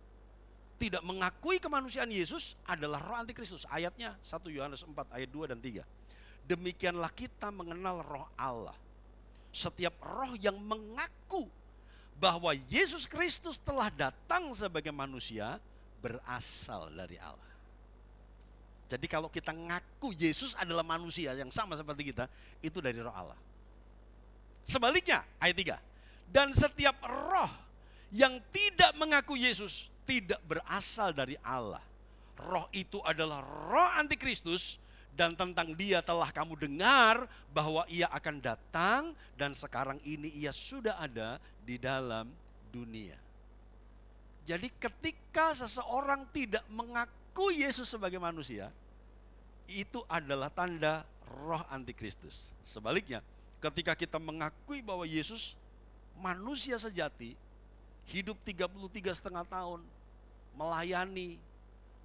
Tidak mengakui kemanusiaan Yesus adalah roh antikristus. Ayatnya 1 Yohanes 4 ayat 2 dan 3. Demikianlah kita mengenal roh Allah. Setiap roh yang mengaku bahwa Yesus Kristus telah datang sebagai manusia berasal dari Allah. Jadi kalau kita ngaku Yesus adalah manusia yang sama seperti kita, itu dari roh Allah. Sebaliknya, ayat 3. Dan setiap roh yang tidak mengaku Yesus tidak berasal dari Allah. Roh itu adalah roh antikristus, dan tentang dia telah kamu dengar bahwa ia akan datang, dan sekarang ini ia sudah ada di dalam dunia. Jadi ketika seseorang tidak mengaku Yesus sebagai manusia, itu adalah tanda roh antikristus. Sebaliknya, ketika kita mengakui bahwa Yesus manusia sejati, hidup 33,5 tahun, melayani,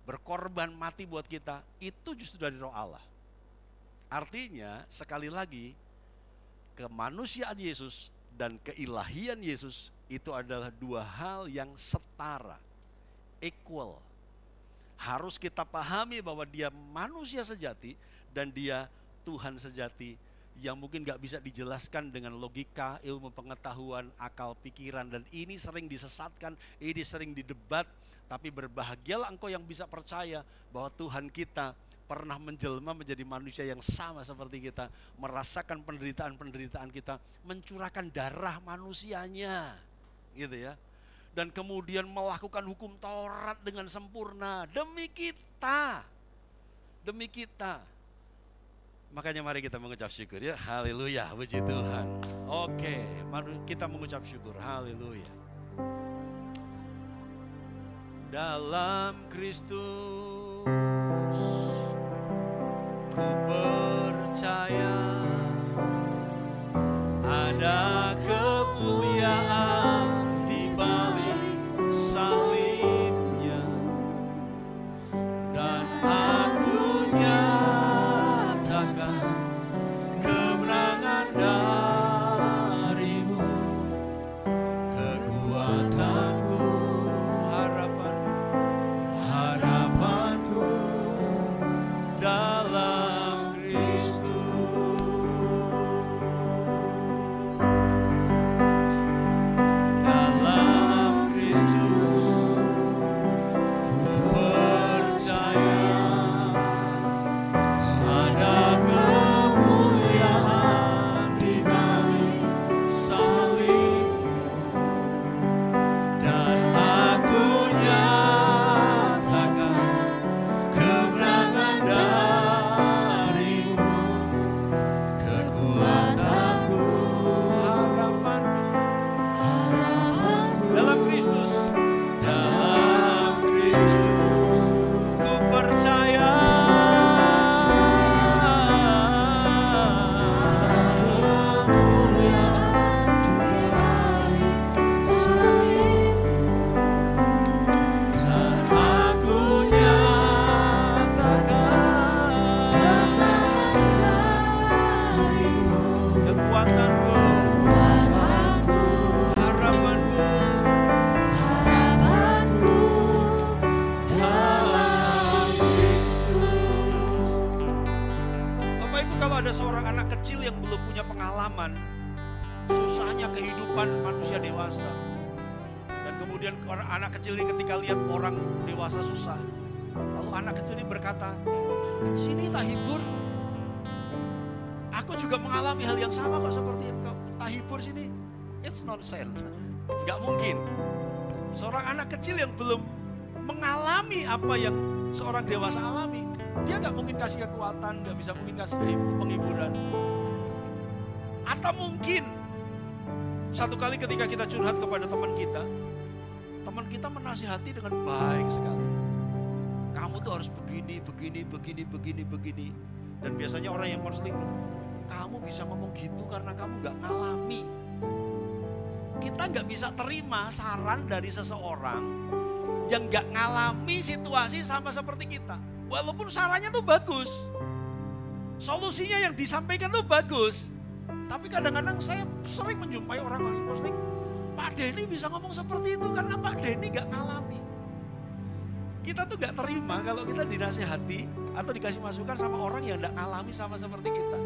berkorban, mati buat kita, itu justru dari roh Allah. Artinya, sekali lagi, kemanusiaan Yesus dan keilahian Yesus itu adalah dua hal yang setara, equal. Harus kita pahami bahwa dia manusia sejati dan dia Tuhan sejati yang mungkin gak bisa dijelaskan dengan logika, ilmu pengetahuan, akal pikiran. Dan ini sering disesatkan, ini sering didebat. Tapi berbahagialah engkau yang bisa percaya bahwa Tuhan kita pernah menjelma menjadi manusia yang sama seperti kita, merasakan penderitaan-penderitaan kita, mencurahkan darah manusianya, gitu ya. Dan kemudian melakukan hukum Taurat dengan sempurna demi kita. Demi kita. Makanya mari kita mengucap syukur ya. Haleluya, puji Tuhan. Oke, kita mengucap syukur. Haleluya. Dalam Kristus ku percaya ada kemuliaan di balik salibnya, dan aku nyatakan kemenangan darimu, kekuatanku, harapanku dalam Kristus. Dalam Kristus ku percaya ada kemuliaan di balik salib, dan aku nyatakan kemenangan darimu, kekuatanku, harapanku dalam Kristus. Dalam Kristus ku percaya kemuliaan di balik salib, dan aku nyatakan kekuatanku, harapanku dalam Kristus. Bapak Ibu, kalau ada seorang anak kecil yang belum punya pengalaman susahnya kehidupan manusia dewasa, dan kemudian anak kecil ini ketika lihat orang dewasa susah, lalu anak kecil ini berkata, "Sini tak hibur, aku juga mengalami hal yang sama kok seperti engkau, tak hibur sini." It's nonsense, nggak mungkin. Seorang anak kecil yang belum mengalami apa yang seorang dewasa alami, dia nggak mungkin kasih kekuatan, nggak bisa mungkin kasih penghiburan. Atau mungkin satu kali ketika kita curhat kepada teman kita menasihati dengan baik sekali. Kamu tuh harus begini. Dan biasanya orang yang konseling, kamu bisa ngomong gitu karena kamu gak ngalami. Kita gak bisa terima saran dari seseorang yang gak ngalami situasi sama seperti kita. Walaupun sarannya tuh bagus, solusinya yang disampaikan tuh bagus. Tapi kadang-kadang saya sering menjumpai orang-orang yang posting, Pak Denny bisa ngomong seperti itu karena Pak Denny gak ngalami. Kita tuh gak terima kalau kita dinasihati atau dikasih masukan sama orang yang gak ngalami sama seperti kita.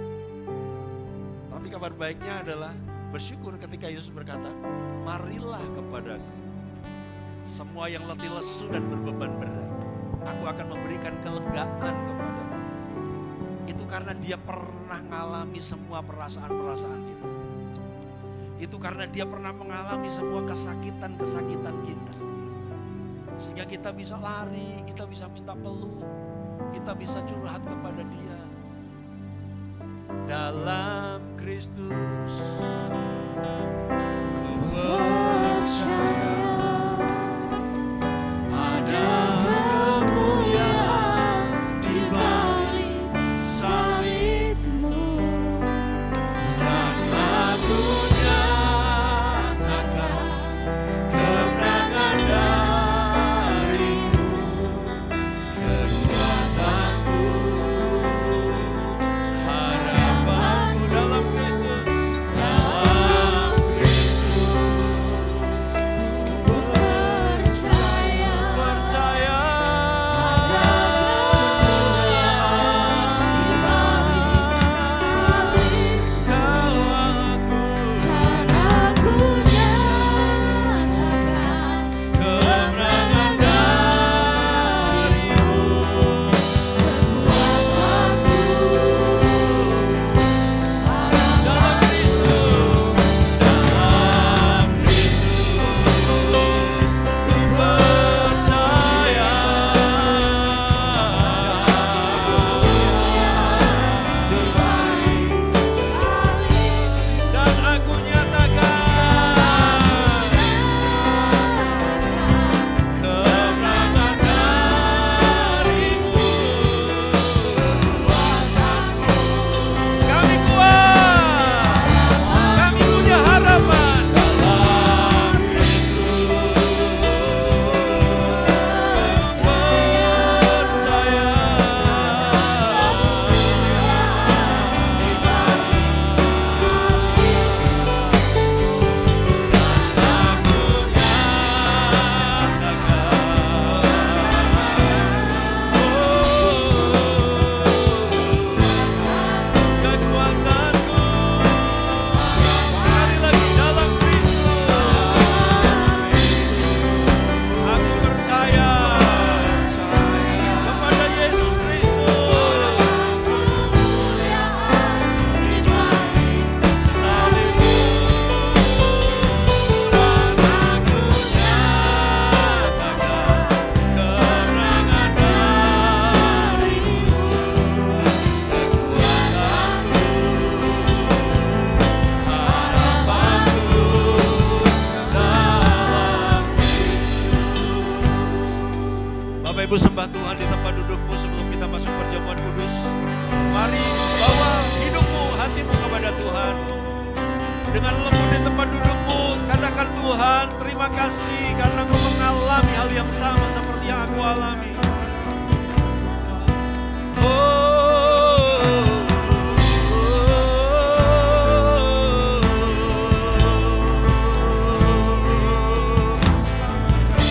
Tapi kabar baiknya adalah bersyukur ketika Yesus berkata, marilah kepadaku semua yang letih lesu dan berbeban berat, aku akan memberikan kelegaan kepadamu. Itu karena dia pernah mengalami semua perasaan-perasaan kita. Itu karena dia pernah mengalami semua kesakitan-kesakitan kita. Sehingga kita bisa lari, kita bisa minta peluk, kita bisa curhat kepada dia. Dalam Kristus ku percaya ada kemuliaan di balik salibmu, dan aku nyatakan kemenangan darimu, kekuatanku, harapanku dalam Kristus, percaya ada kemuliaan di balik salib, dan aku nyatakan kemenangan darimu, kekuatanku, dalam Kristus, ku percaya di balik salib, dan aku nyatakan kemenangan darimu, kekuatanku. Kami kuat, kami punya harapan dalam Kristus. Percaya di kekuatanku. Sekali lagi, dalam Kristus aku percaya kepada Yesus Kristus, salibmu, dan aku nyatakan kemenangan darimu, kekuatanku, harapanku dalam Bapak Ibu, sembah Tuhan di tempat dudukmu sebelum kita masuk perjamuan kudus. Mari bawa hidupmu, hatimu kepada Tuhan. Dengan lembut di tempat dudukmu, katakan, Tuhan, terima kasih karena Engkau mengalami hal yang sama seperti yang aku alami.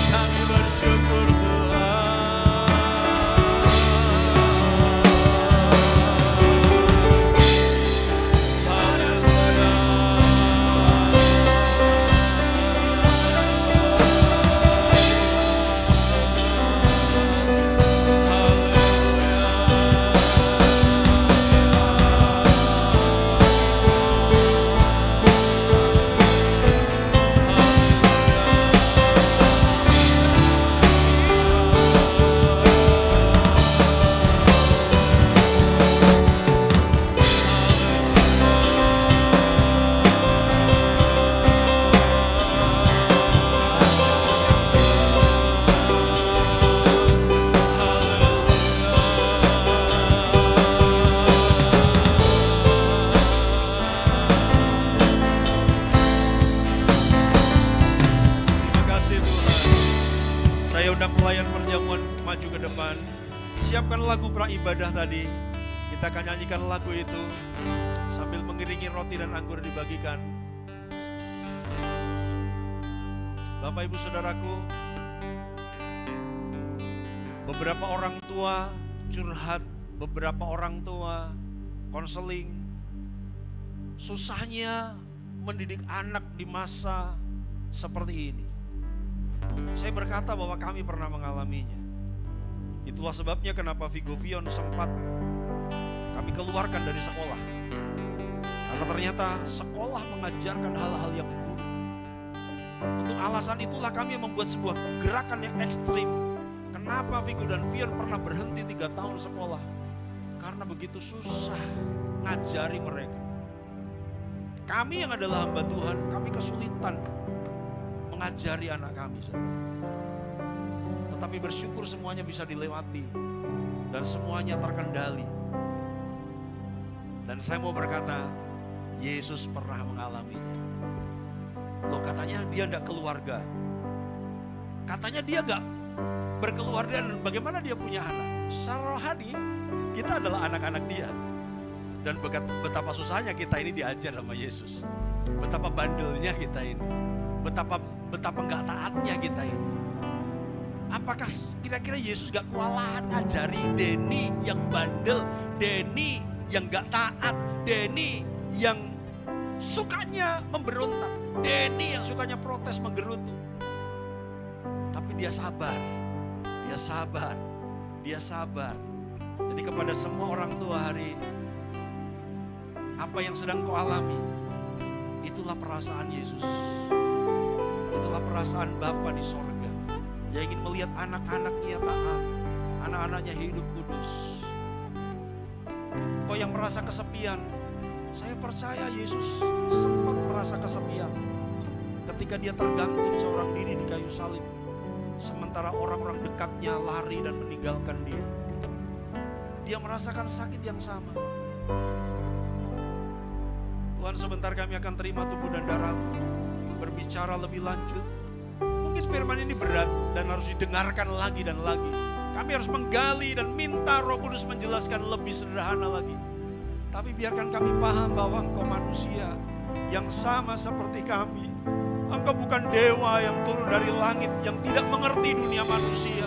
Kami bersyukur maju ke depan. Siapkan lagu praibadah tadi. Kita akan nyanyikan lagu itu sambil mengiringi roti dan anggur dibagikan. Bapak Ibu Saudaraku, beberapa orang tua curhat, beberapa orang tua konseling, susahnya mendidik anak di masa seperti ini. Saya berkata bahwa kami pernah mengalaminya. Itulah sebabnya kenapa Vigo Vion sempat kami keluarkan dari sekolah. Karena ternyata sekolah mengajarkan hal-hal yang buruk. Untuk alasan itulah kami membuat sebuah gerakan yang ekstrim. Kenapa Vigo dan Vion pernah berhenti 3 tahun sekolah? Karena begitu susah ngajari mereka. Kami yang adalah hamba Tuhan, kami kesulitan mengajari anak kami. Tetapi bersyukur semuanya bisa dilewati dan semuanya terkendali. Dan saya mau berkata, Yesus pernah mengalaminya. Loh, katanya dia enggak keluarga. Katanya dia enggak berkeluarga, dan bagaimana dia punya anak? Secara rohani, kita adalah anak-anak dia. Dan betapa susahnya kita ini diajar sama Yesus. Betapa bandelnya kita ini. Betapa enggak taatnya kita ini. Apakah kira-kira Yesus gak kewalahan ngajari Denny yang bandel, Denny yang gak taat, Denny yang sukanya memberontak, Denny yang sukanya protes menggerutu. Tapi dia sabar, dia sabar, dia sabar. Jadi kepada semua orang tua hari ini, apa yang sedang kau alami, itulah perasaan Yesus. Itulah perasaan Bapa di sorga. Dia ingin melihat anak-anaknya taat, anak-anaknya hidup kudus. Kau yang merasa kesepian, saya percaya Yesus sempat merasa kesepian ketika dia tergantung seorang diri di kayu salib. Sementara orang-orang dekatnya lari dan meninggalkan dia. Dia merasakan sakit yang sama. Tuhan, sebentar kami akan terima tubuh dan darah-Mu, berbicara lebih lanjut. Mungkin firman ini berat dan harus didengarkan lagi dan lagi. Kami harus menggali dan minta Roh Kudus menjelaskan lebih sederhana lagi. Tapi biarkan kami paham bahwa Engkau manusia yang sama seperti kami. Engkau bukan dewa yang turun dari langit yang tidak mengerti dunia manusia.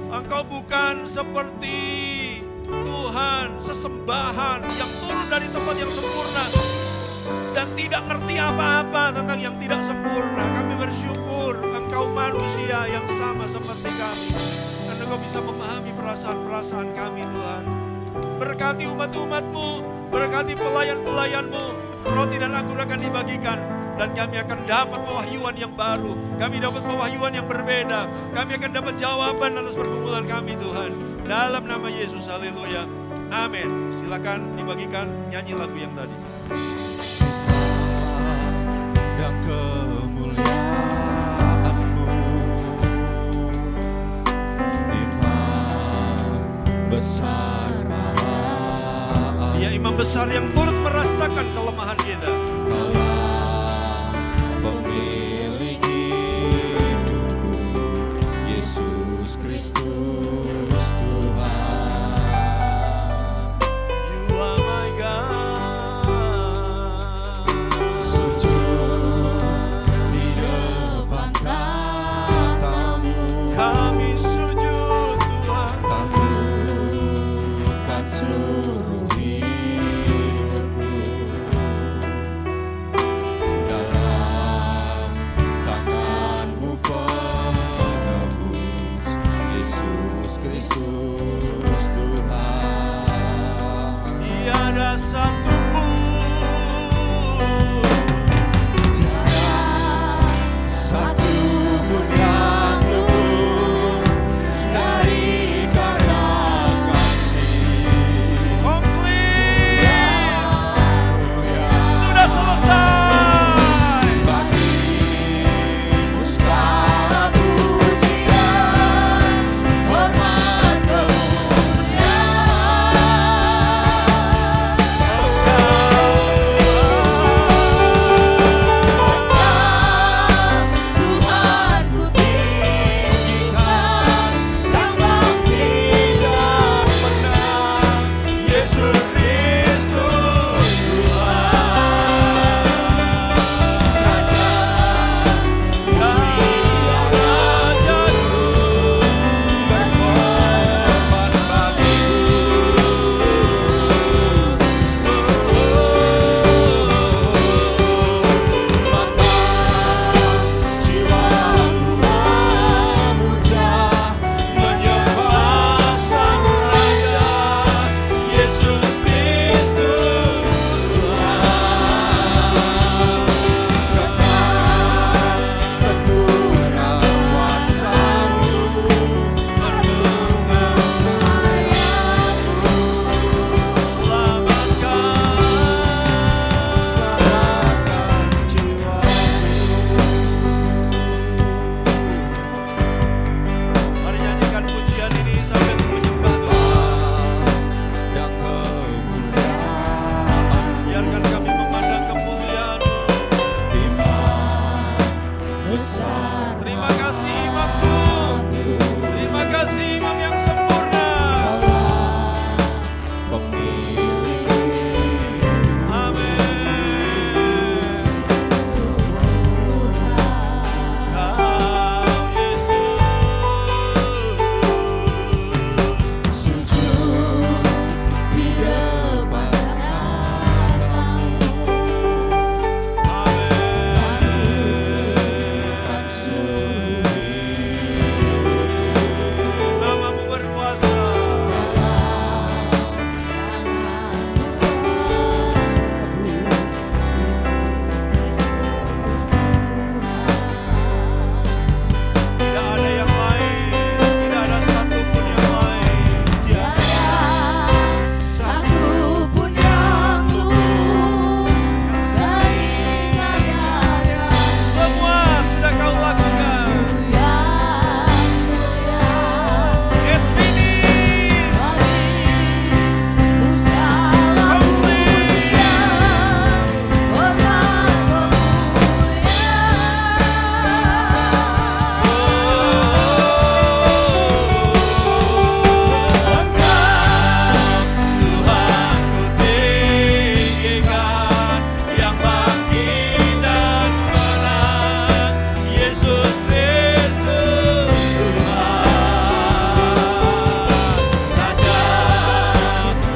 Engkau bukan seperti Tuhan sesembahan yang turun dari tempat yang sempurna dan tidak ngerti apa-apa tentang yang tidak sempurna. Kami bersyukur Engkau manusia yang sama seperti kami, dan Engkau bisa memahami perasaan-perasaan kami, Tuhan. Berkati umat-umat-Mu, berkati pelayan-pelayan-Mu. Roti dan anggur akan dibagikan, dan kami akan dapat pewahyuan yang baru. Kami dapat pewahyuan yang berbeda. Kami akan dapat jawaban atas pergumulan kami, Tuhan. Dalam nama Yesus, haleluya. Amin. Silakan dibagikan nyanyi lagu yang tadi. Dan kemuliaan-Mu, Imam besar Allah. Dia imam besar yang turut merasakan kelemahan kita. Kaulah pemilik hidupku, Yesus Kristus Tuhan. You are my God. Sujud di depan tahta-Mu, Kami sujud, Tuhan. takutkan seluruh hidupku dalam besar. Terima kasih imamku. Terima kasih imam yang sempurna. Pemilik Amin. Kau Yesus. sujud di depan tahtamu. Anugerahkan seluruh Namamu berkuasa. Tidak ada yang lain. Tidak ada satupun yang lain. Satupun yang luput dari ingatan Semua sudah kau lakukan. yang mulia. It's finished. Segala pujian, hormat, Tuhanku tinggikan yang bangkit dan menang, Yesus Kristus Tuhan, Raja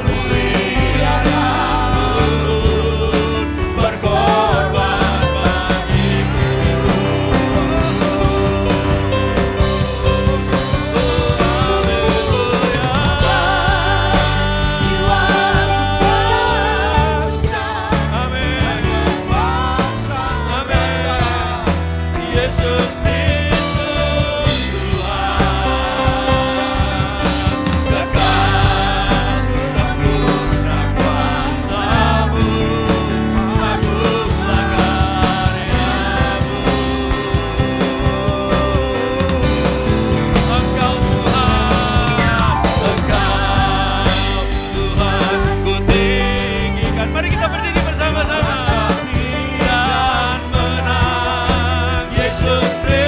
mulia turun berkorban bagiku. Yesus Kristus Tuhan, kekal sempurna kuasa-Mu, agunglah karya-Mu. Engkau Tuhan, Tuhan ku tinggikan. Mari kita berdiri bersama-sama dan menang, Yesus Kristus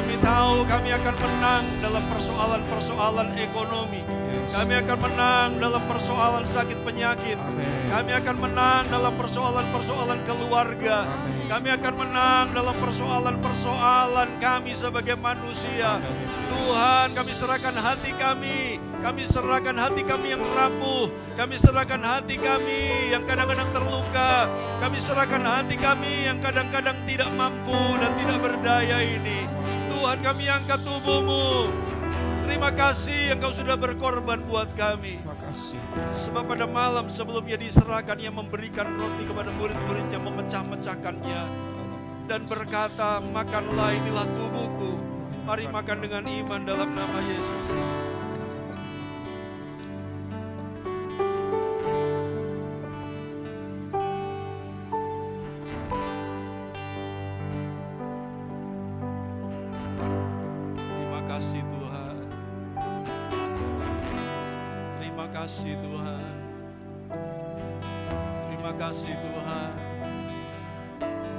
Kami tahu kami akan menang dalam persoalan-persoalan ekonomi. Kami akan menang dalam persoalan sakit penyakit. Kami akan menang dalam persoalan-persoalan keluarga. Kami akan menang dalam persoalan-persoalan kami sebagai manusia. Tuhan, kami serahkan hati kami. Kami serahkan hati kami yang rapuh. Kami serahkan hati kami yang kadang-kadang terluka. Kami serahkan hati kami yang kadang-kadang tidak mampu dan tidak berdaya ini. Tuhan, kami angkat tubuh-Mu. Terima kasih Engkau sudah berkorban buat kami. Terima kasih. Sebab pada malam sebelum Ia diserahkan, Ia memberikan roti kepada murid-muridnya, memecah-mecahkannya. Dan berkata, makanlah, inilah tubuhku. Mari makan dengan iman dalam nama Yesus. Terima kasih Tuhan. Terima kasih Tuhan. Terima kasih Tuhan.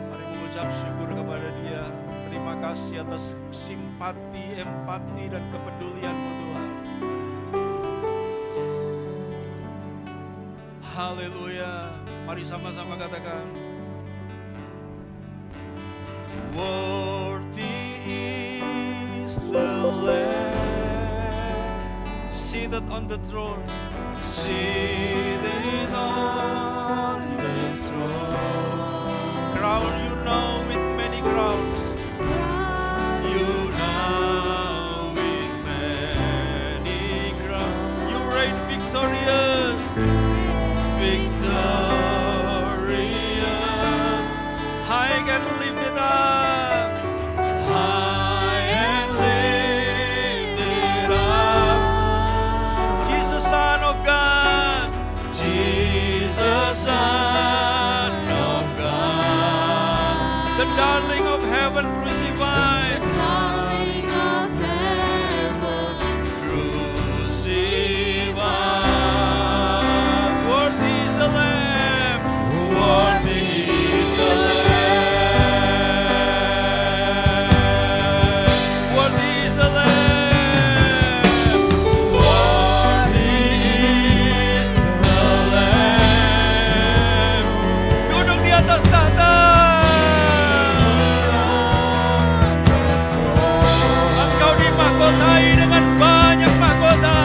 Mari mengucap syukur kepada Dia. Terima kasih atas simpati, empati, dan kepedulian-Mu Tuhan. Haleluya. Mari sama-sama katakan. Worthy is the Lamb seated on the throne. Seated on the throne. Crown you now with many crowns. You now with many crowns. You reign victorious. Victorious. High and lifted up. High and lifted up. Jesus, Son of God. Jesus, Son of God. The darling of heaven crucified. Darling of heaven, Crucified. Worthy is the Lamb. Worthy is the Lamb. Worthy is the Lamb. Worthy is the Lamb. Duduk di atas tahta. Engkau dimahkotai dengan banyak mahkota.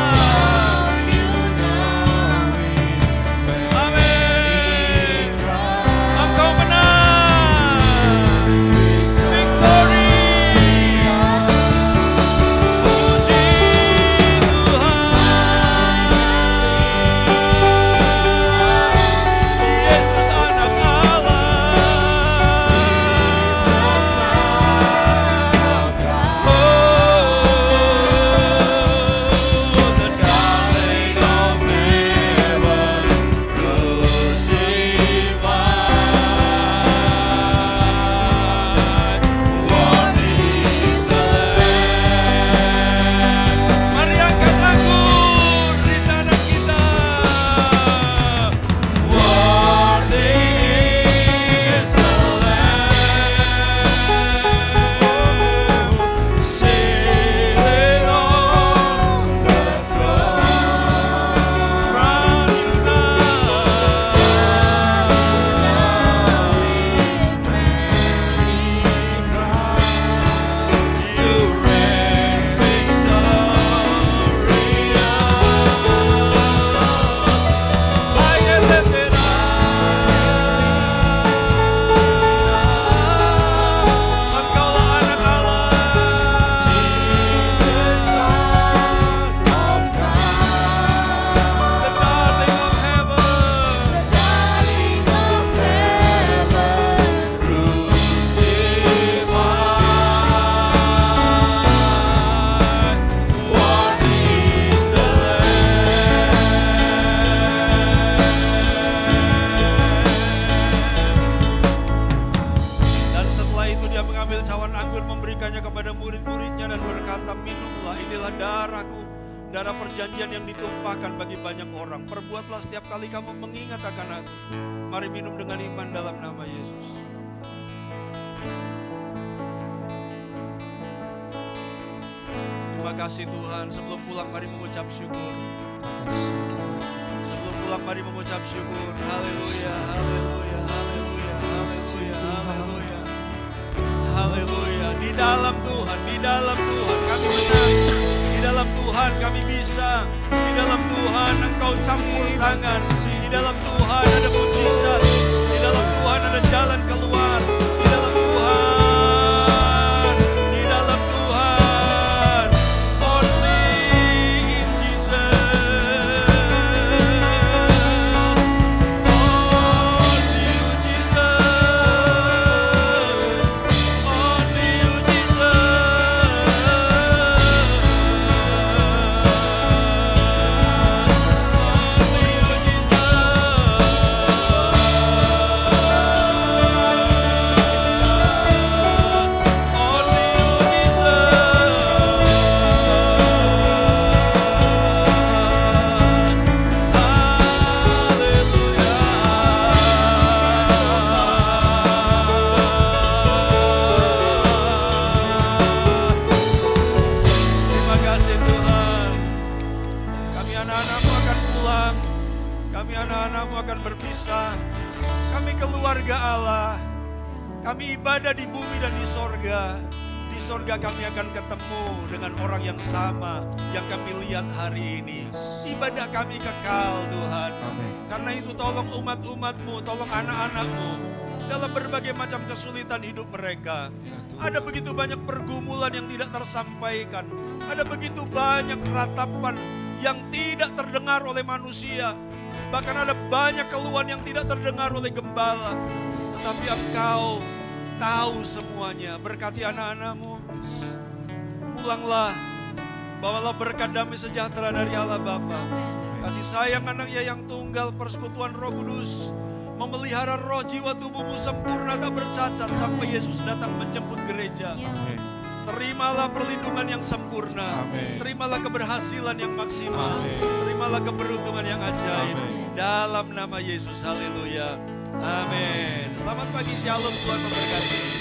Amin. Engkau menang. Victory. Puji Tuhan. Yesus anak Allah. Oh, the darling of heaven crucified. Worthy is the Lamb. Mari angkat anggur di tanah kita. Worthy is the Lamb. Seated on the throne. Crown you now. You reign victorious. High and lifted up. Engkaulah anak Allah. Jesus, Son of God. The darling of heaven. darling of heaven, Crucified. Worthy is the Lamb. Dan setelah itu dia mengambil cawan anggur, memberikannya kepada murid-muridnya dan berkata, minumlah, inilah darahku, darah perjanjian yang ditumpahkan bagi banyak orang. Perbuatlah setiap kali kamu mengingat akan aku. Mari minum dengan iman dalam nama Yesus. Terima kasih Tuhan. Sebelum pulang mari mengucap syukur. Sebelum pulang mari mengucap syukur. Haleluya, haleluya, haleluya, haleluya, haleluya. Haleluya. Di dalam Tuhan kami menang. Di dalam Tuhan kami bisa. Di dalam Tuhan Engkau campur tangan. Di dalam Tuhan ada mujizat. Di dalam Tuhan ada jalan keluar. Di dalam Tuhan. Di dalam Tuhan. Only in Jesus. Only you Jesus. Only you Terima kasih Tuhan. Kami anak-anak-Mu akan pulang. Kami anak-anak-Mu akan berpisah. Kami keluarga Allah. Kami ibadah di bumi dan di sorga. Di sorga kami akan ketemu dengan orang yang sama yang kami lihat hari ini. Ibadah kami kekal Tuhan. Karena itu tolong umat-umat-Mu, tolong anak-anak-Mu dalam berbagai macam kesulitan hidup mereka. Ada begitu banyak pergumulan yang tidak tersampaikan. Ada begitu banyak ratapan yang tidak terdengar oleh manusia. Bahkan ada banyak keluhan yang tidak terdengar oleh gembala. Tetapi Engkau tahu semuanya. Berkati anak-anak-Mu. Pulanglah. Bawalah berkat damai sejahtera dari Allah Bapa. Kasih sayang anaknya yang tunggal, persekutuan Roh Kudus. Memelihara roh jiwa tubuhmu sempurna tak bercacat sampai Yesus datang menjemput gereja. Terimalah perlindungan yang sempurna. Terimalah keberhasilan yang maksimal. Terimalah keberuntungan yang ajaib. Dalam nama Yesus, haleluya. Amin. Selamat pagi, shalom, Tuhan memberkati.